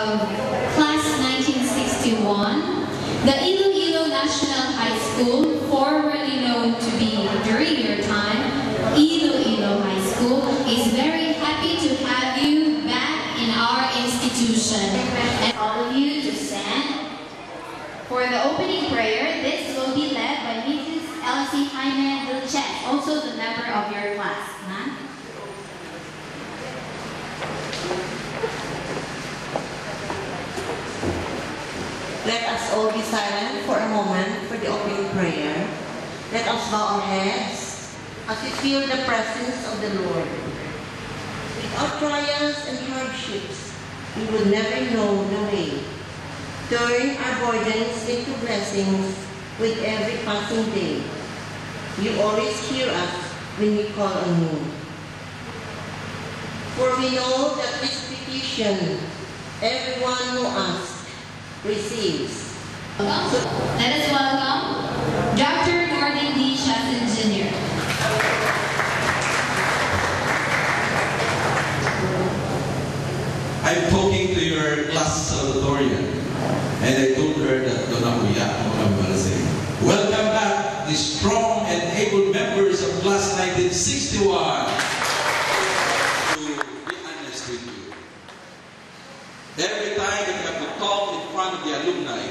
of Class 1961, the Iloilo National High School, formerly known to be during your time, Iloilo High School, is very happy to have you back in our institution. And all of you to stand. For the opening prayer, this will be led by Mrs. Elsie Jaime Dulces, also the member of your class. Let us all be silent for a moment for the opening prayer. Let us bow our heads as we feel the presence of the Lord. Without trials and hardships, we would never know the way. Turn our burdens into blessings with every passing day. You always hear us when we call on you. For we know that this petition, everyone who asks, receives. Let us welcome Dr. Gordon D. Chassin Jr. I'm talking to your class salutatorian, and I told her that welcome back the strong and able members of class 1961. To be honest with you, every time that I have to talk in front of the alumni,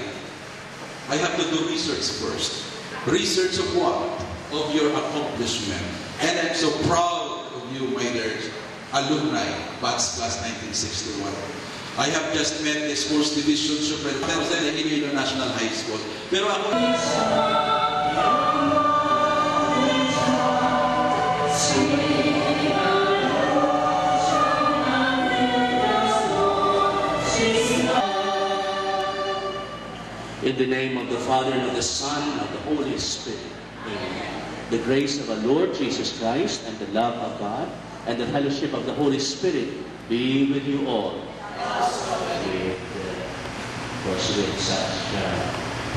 I have to do research first. Research of what? Of your accomplishment. And I'm so proud of you, my dear alumni, batch class 1961. I have just met the sports division superintendent in Iloilo National High School. Pero ako... In the name of the Father, and of the Son, and of the Holy Spirit. Amen. The grace of our Lord Jesus Christ, and the love of God, and the fellowship of the Holy Spirit be with you all. With such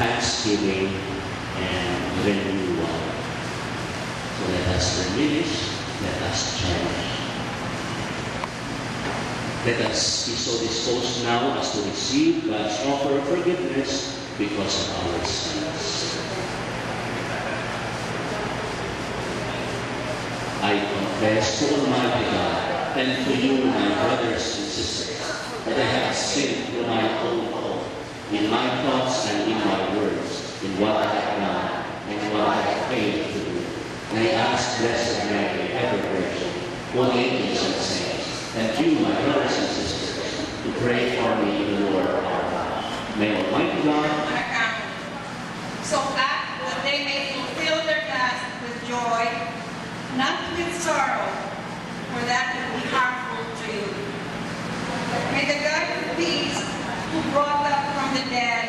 thanksgiving and renewal. So let us diminish, let us cherish. Let us be so disposed now as to receive God's offer of forgiveness because of our sins. I confess to Almighty God and to you, my brothers and sisters, that I have sinned through my own fault, in my thoughts and in my words, in what I have done and what I have failed to do. And I ask Blessed Mary, ever Virgin, all angels and saints, and you, my brothers and sisters, to pray for me in the Lord our God. May Almighty God, so that they may fulfill their task with joy, not with sorrow, for that will be harmful to you. May the God of peace, who brought up from the dead,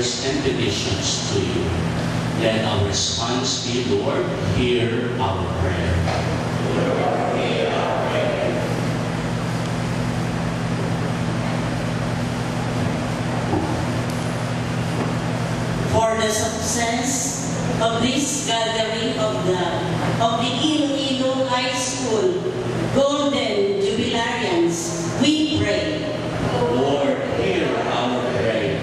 and petitions to you. Let our response be, Lord, hear our prayer. Lord, hear our prayer. For the success of this gathering of the Iloilo High School Golden Jubilarians, we pray. Lord, hear our prayer.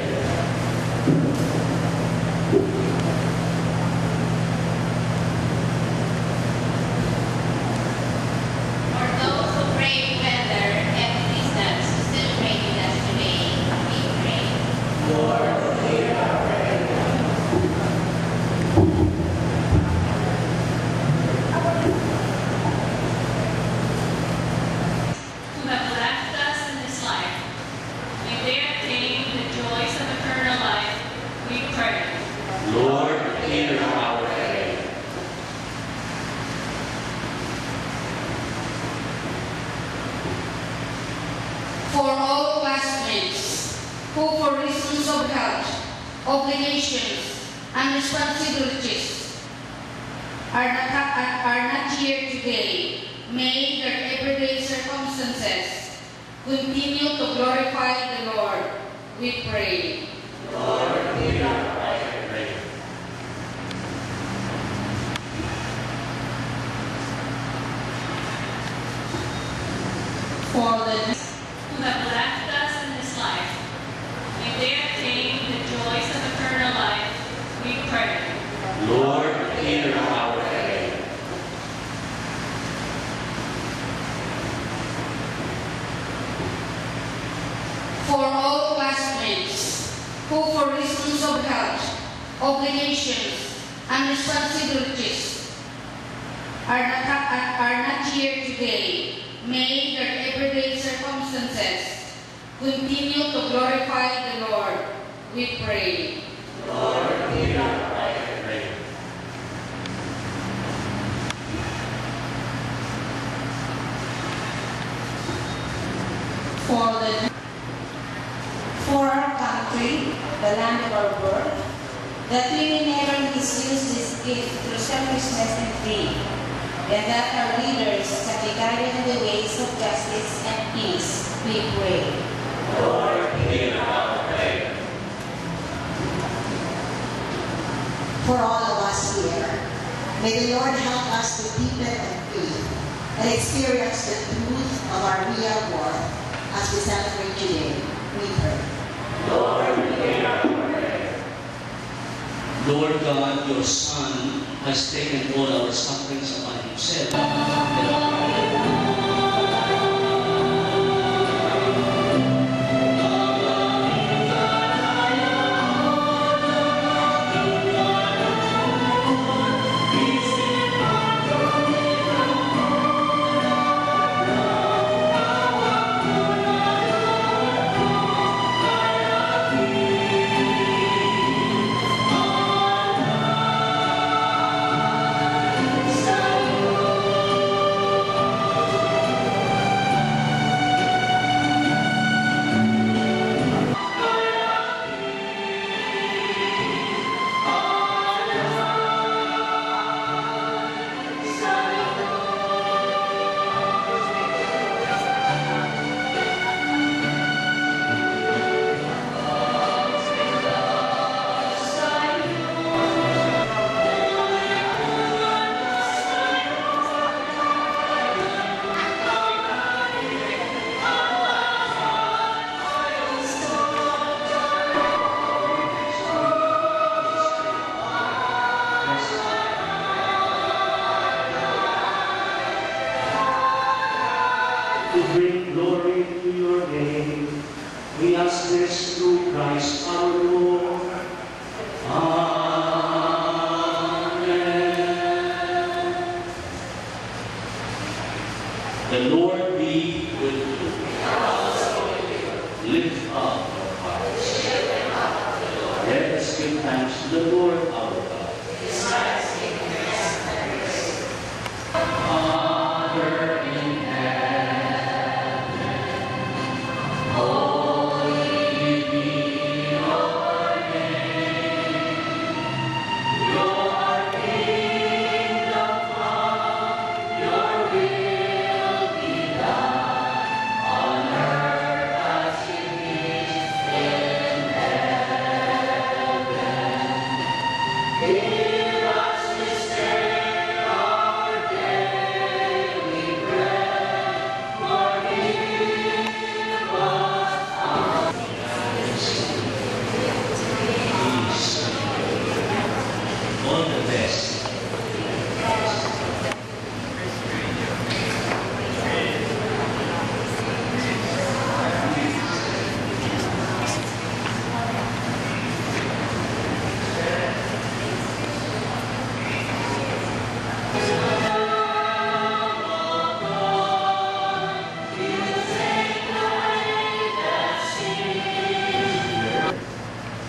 all classmates who, for reasons of health, obligations, and responsibilities, are not here today, may their everyday circumstances continue to glorify the Lord. We pray. Lord, hear our prayer. For the who have left us in this life, may they attain the joys of eternal life, we pray. Lord, hear our prayer. For all classmates who, for reasons of health, obligations, and responsibilities, are not here today, may their everyday circumstances continue to glorify the Lord. We pray. Lord, hear our prayer. For our country, the land of our birth, that we may never misuse this gift through selfishness and greed, and that our leaders can be guided in the ways of justice and peace, we pray. Lord, hear our prayer. For all of us here, may the Lord help us to deepen in faith and experience the truth of our real worth as we celebrate today. We pray. Lord, hear our prayer. Lord God, your Son has taken all our sufferings upon himself. To bring glory to your name, we ask this through Christ our Lord. Amen. The Lord be with you. Lift up our hearts. Let us give thanks to the Lord our God. Father in heaven, holy be your name. Your kingdom come, your will be done on earth as it is in heaven. Give us this day our daily bread, forgive us our Please, all the best.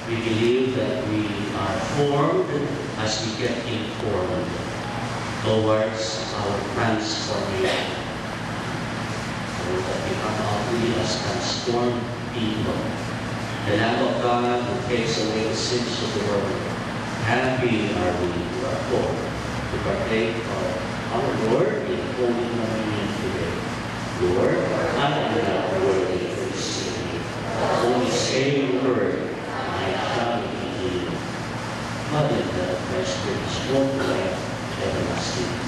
We believe that we are formed as we get informed towards our transformation. So that we are not He has transformed people. The Lamb of God who takes away the sins of the world. Happy are we who are born to partake of our Lord in Holy Communion today. Lord, I am not worthy to receive you. Only say a word, and I shall be healed. Mother of the Christ, one life everlasting.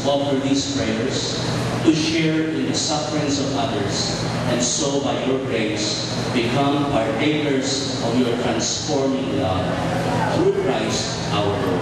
Offer these prayers to share in the sufferings of others, and so by your grace become partakers of your transforming love through Christ our Lord.